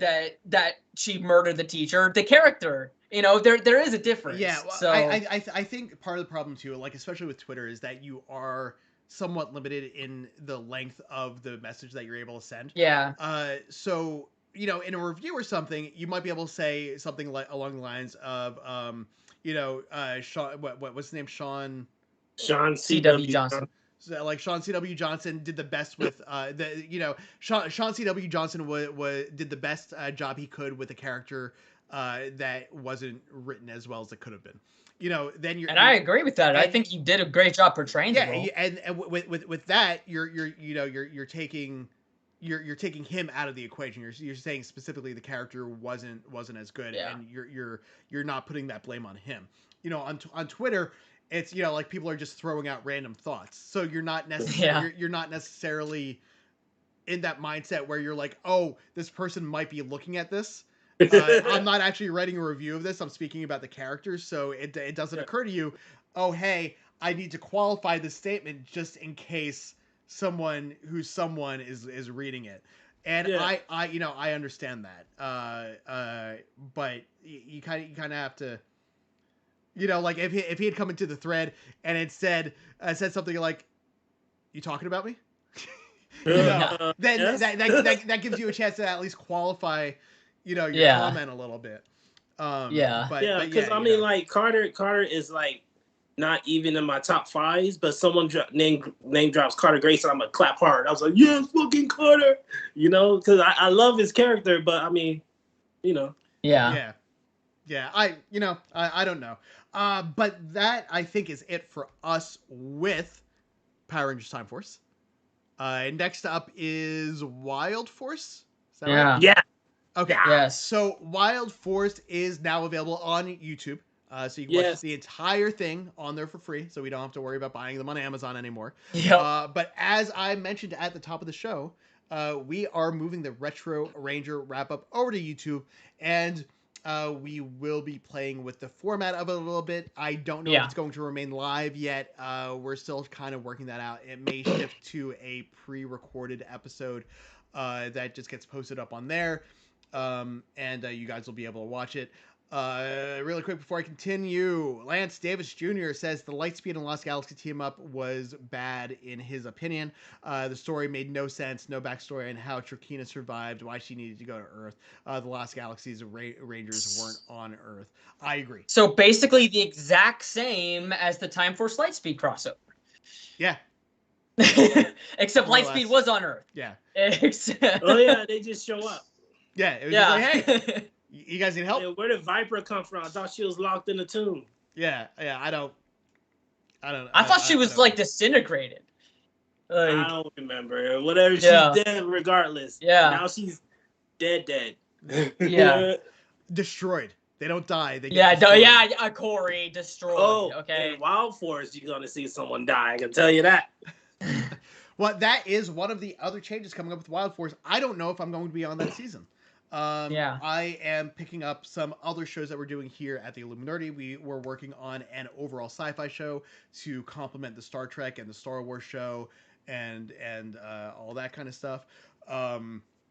that she murdered the teacher. The character. You know, there is a difference. Yeah, well, so I think part of the problem too, like especially with Twitter, is that you are somewhat limited in the length of the message that you're able to send. yeah, So you know, in a review or something, you might be able to say something like along the lines of, you know, Sean, what's his name, Sean. Sean C.W. Johnson. So, like Sean C.W. Johnson did the best with the, you know, Sean C.W. Johnson did the best job he could with a character that wasn't written as well as it could have been. You know, then you're, And I agree with that. I think you did a great job portraying the yeah, role. and with that, you're taking him out of the equation. You're saying specifically the character wasn't as good, Yeah. and you're not putting that blame on him. You know, on Twitter, it's, you know, like people are just throwing out random thoughts, so you're not necessarily you're not necessarily in that mindset where you're like, oh, this person might be looking at this. I'm not actually writing a review of this. I'm speaking about the characters, so it doesn't occur to you, oh, hey, I need to qualify this statement just in case someone is reading it. And Yeah. I you know, I understand that. But you kind of have to, you know, like if he had come into the thread and it said something like, "You talking about me?" You know, then Yes. that gives you a chance to at least qualify, you know, your comment a little bit. Yeah. But Yeah, because I mean, like Carter is like not even in my top fives, but someone name drops Carter Grayson, I'm gonna clap hard. I was like, yes, fucking Carter, you know, because I love his character, but I mean, you know, Yeah. I don't know. But that, I think, is it for us with Power Rangers Time Force. Next up is Wild Force. Is that right? yeah. Okay. Yes. So Wild Force is now available on YouTube. So you can watch the entire thing on there for free. So we don't have to worry about buying them on Amazon anymore. Yep. But as I mentioned at the top of the show, we are moving the Retro Ranger wrap up over to YouTube, and we will be playing with the format of it a little bit. I don't know if it's going to remain live yet. We're still kind of working that out. It may shift to a pre-recorded episode that just gets posted up on there. And you guys will be able to watch it. Really quick before I continue, Lance Davis Jr. says the Lightspeed and Lost Galaxy team up was bad in his opinion. The story made no sense, no backstory on how Trakina survived, why she needed to go to Earth. The Lost Galaxy's Rangers weren't on Earth. I agree. So basically the exact same as the Time Force Lightspeed crossover. Yeah. Except Lightspeed was on Earth. Yeah. Oh yeah, they just show up. Yeah, it was just like, hey, you guys need help? Yeah, where did Viper come from? I thought she was locked in the tomb. Yeah, I don't. I thought she was like disintegrated. Like, I don't remember. Whatever, she's dead regardless. Yeah. Now she's dead. Yeah. Destroyed. They don't die. They get destroyed. Corey destroyed. Oh, okay. in Wild Force, you're gonna see someone die. I can tell you that. Well, that is one of the other changes coming up with Wild Force. I don't know if I'm going to be on that season. Yeah. I am picking up some other shows that we're doing here at the Illuminerdi. We were working on an overall sci-fi show to complement the Star Trek and the Star Wars show and all that kind of stuff.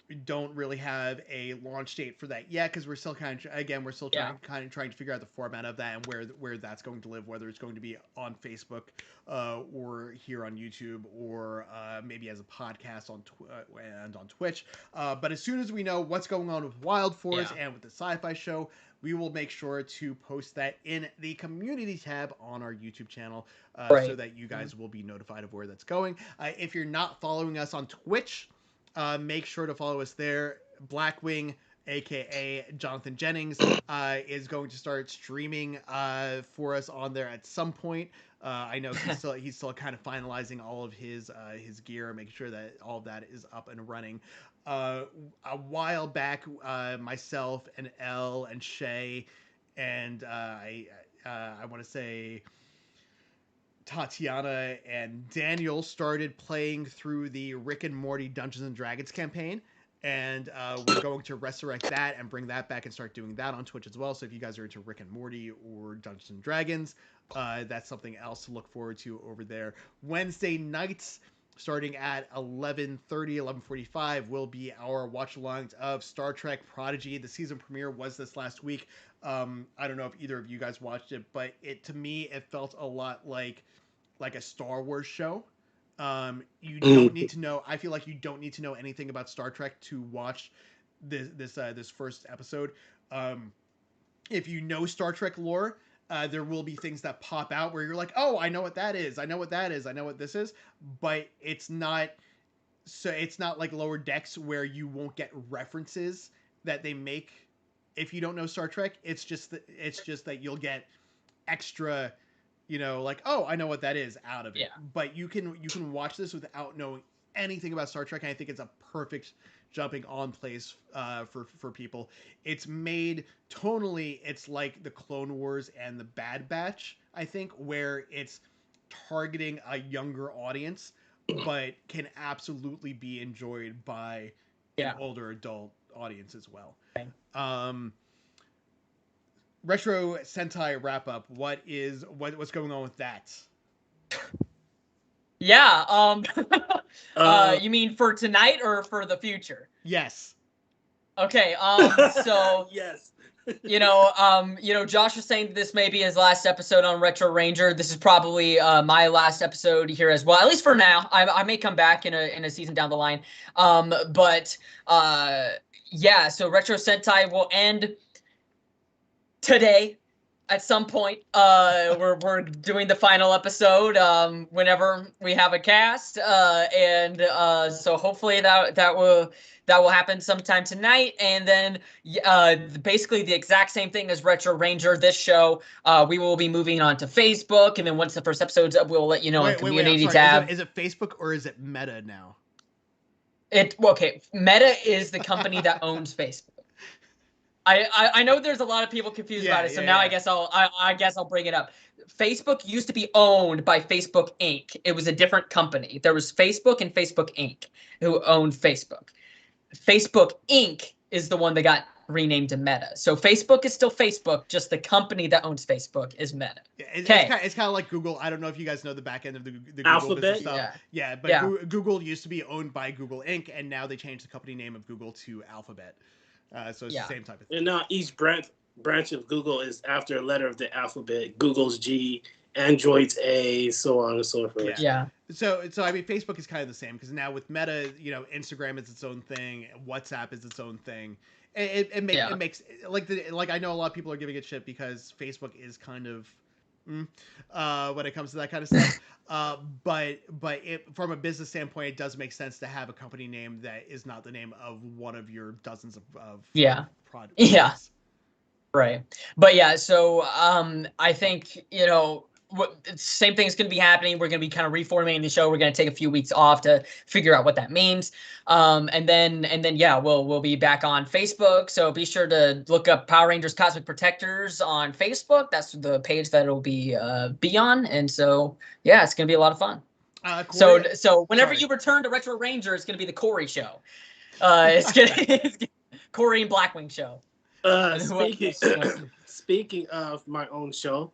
We don't really have a launch date for that yet because we're still kind of trying to figure out the format of that and where that's going to live, whether it's going to be on Facebook or here on YouTube or maybe as a podcast and on Twitch. But as soon as we know what's going on with Wild Force and with the sci-fi show, we will make sure to post that in the community tab on our YouTube channel so that you guys will be notified of where that's going. If you're not following us on Twitch, make sure to follow us there. Blackwing, aka Jonathan Jennings, is going to start streaming for us on there at some point. I know he's still kind of finalizing all of his gear, making sure that all of that is up and running. A while back, myself and Elle and Shay and I want to say Tatiana and Daniel started playing through the Rick and Morty Dungeons and Dragons campaign, and we're going to resurrect that and bring that back and start doing that on Twitch as well. So if you guys are into Rick and Morty or Dungeons and Dragons, that's something else to look forward to over there. Wednesday nights, starting at 11:30, 11:45, will be our watch-alongs of Star Trek Prodigy. The season premiere was this last week. I don't know if either of you guys watched it, but to me, it felt a lot like a Star Wars show. You don't need to know. I feel like you don't need to know anything about Star Trek to watch this first episode. If you know Star Trek lore, there will be things that pop out where you're like, oh, I know what that is. I know what that is. I know what this is. But it's not like Lower Decks where you won't get references that they make if you don't know Star Trek. It's just that you'll get extra, like, oh, I know what that is out of it. Yeah. But you can watch this without knowing anything about Star Trek, and I think it's a perfect jumping on place for people. It's made tonally, it's like the Clone Wars and the Bad Batch, I think, where it's targeting a younger audience, but can absolutely be enjoyed by an older adult audience as well. Okay. Retro Sentai wrap up. What's going on with that? Yeah. You mean for tonight or for the future? Yes. Okay. So yes. Josh was saying that this may be his last episode on Retro Ranger. This is probably my last episode here as well, at least for now. I may come back in a season down the line. So Retro Sentai will end today at some point. We're doing the final episode whenever we have a cast, so hopefully that will happen sometime tonight. And then basically the exact same thing as Retro Ranger. This show we will be moving on to Facebook, and then once the first episode's up, we'll let you know on community tab. Is it Facebook or is it Meta now? Meta is the company that owns Facebook. I know there's a lot of people confused about it, so now I guess I'll bring it up. Facebook used to be owned by Facebook Inc. It was a different company. There was Facebook and Facebook Inc. who owned Facebook. Facebook Inc. is the one that got renamed to Meta. So Facebook is still Facebook, just the company that owns Facebook is Meta. It's kind of like Google. I don't know if you guys know the back end of the Google Alphabet stuff. But Google used to be owned by Google Inc. and now they changed the company name of Google to Alphabet. So it's the same type of thing. And now each branch of Google is after a letter of the alphabet. Google's G, Android's A, so on and so forth. Yeah. So I mean, Facebook is kind of the same because now with Meta, Instagram is its own thing, WhatsApp is its own thing. It makes like I know a lot of people are giving it shit because Facebook is kind of when it comes to that kind of stuff. But from a business standpoint, it does make sense to have a company name that is not the name of one of your dozens of products. Yeah. Right. But so I think, same thing's going to be happening. We're going to be kind of reformatting the show. We're going to take a few weeks off to figure out what that means. And then we'll be back on Facebook. So be sure to look up Power Rangers Cosmic Protectors on Facebook. That's the page that it'll be on. And so, it's going to be a lot of fun. So whenever Sorry. you return to Retro Ranger, it's gonna be the Corey show. It's gonna Corey and Blackwing show. Speaking of my own show,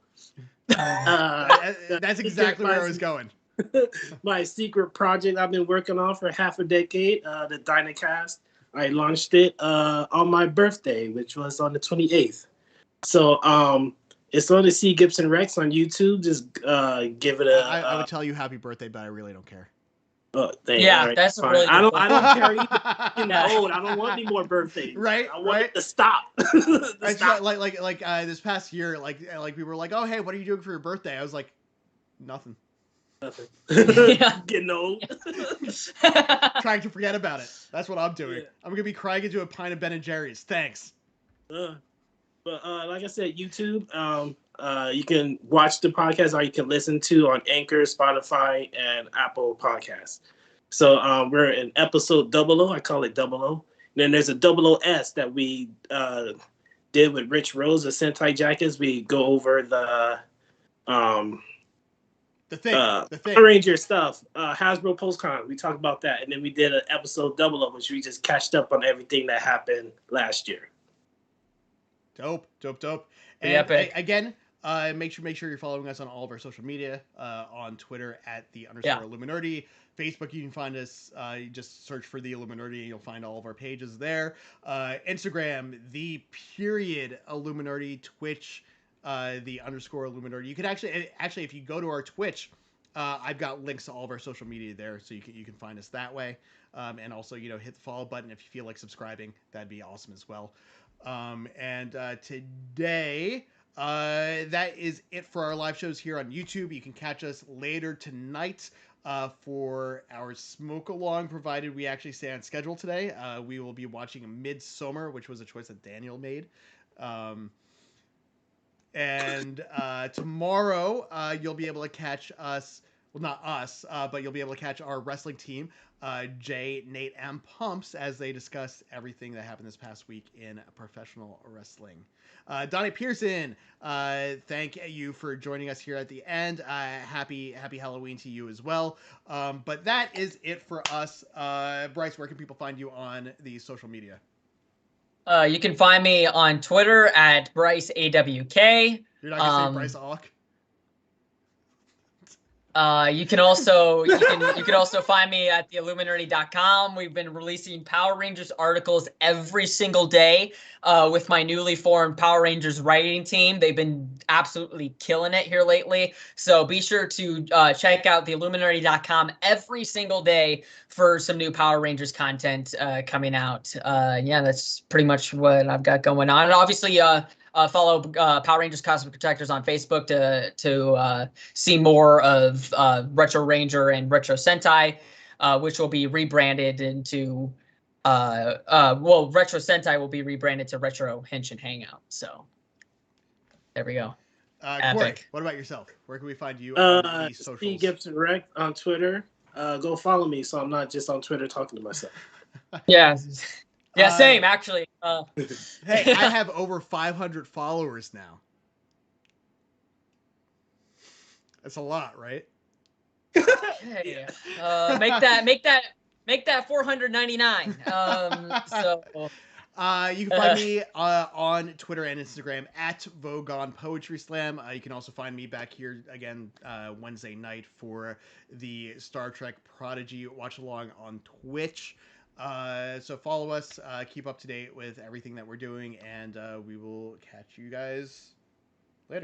That's exactly where I was going. My secret project I've been working on for half a decade, the Dynacast. I launched it on my birthday, which was on the 28th. So it's on the C. Gibson Rex on YouTube. Just give it a. I would tell you happy birthday, but I really don't care. Yeah, right, that's fine. really. I don't care either. Getting old. I don't want any more birthdays. Right. I want it to stop. Stop. Like this past year, like we were like, oh hey, what are you doing for your birthday? I was like, nothing. Nothing. Yeah. Getting old. Trying to forget about it. That's what I'm doing. Yeah. I'm gonna be crying into a pint of Ben and Jerry's. Thanks. But like I said, YouTube. You can watch the podcast, or you can listen to on Anchor, Spotify, and Apple Podcasts. So we're in episode 00. I call it 00. And then there's a 00S that we did with Rich Rose of Sentai Jackets. We go over the thing. Ranger stuff, Hasbro PostCon. We talked about that, and then we did an episode 00, which we just catched up on everything that happened last year. Dope. And again, make sure you're following us on all of our social media. On Twitter at the _Illuminerdi. Facebook, you can find us. You just search for the Illuminerdi, and you'll find all of our pages there. Instagram, the _Illuminerdi. Twitch, the _Illuminerdi. You can actually, if you go to our Twitch, I've got links to all of our social media there, so you can find us that way. And also, hit the follow button if you feel like subscribing. That'd be awesome as well. And today, that is it for our live shows here on YouTube. You can catch us later tonight for our smoke along, provided we actually stay on schedule today. We will be watching Midsommar, which was a choice that Daniel made. And tomorrow, you'll be able to catch us. Well, not us, but you'll be able to catch our wrestling team, Jay, Nate, and Pumps, as they discuss everything that happened this past week in professional wrestling. Donnie Pearson, thank you for joining us here at the end. Happy Halloween to you as well. But that is it for us. Bryce, where can people find you on the social media? You can find me on Twitter at BryceAWK. You're not gonna say Bryce Auk? You can also find me at theilluminerdi.com. We've been releasing Power Rangers articles every single day with my newly formed Power Rangers writing team. They've been absolutely killing it here lately. So be sure to check out theilluminerdi.com every single day for some new Power Rangers content coming out. Yeah, that's pretty much what I've got going on. And obviously, follow Power Rangers Cosmic Protectors on Facebook to see more of Retro Ranger and Retro Sentai, which will be rebranded into Retro Sentai will be rebranded to Retro Henshin Hangout. So there we go. Corey, what about yourself? Where can we find you on the socials? C. Gibson Rec on Twitter. Go follow me, so I'm not just on Twitter talking to myself. Yeah. Yeah, same actually. Hey, I have over 500 followers now. That's a lot, right? Okay. Make that 499. So you can find me on Twitter and Instagram at Vogon Poetry Slam. You can also find me back here again Wednesday night for the Star Trek Prodigy watch along on Twitch. So follow us, keep up to date with everything that we're doing, and we will catch you guys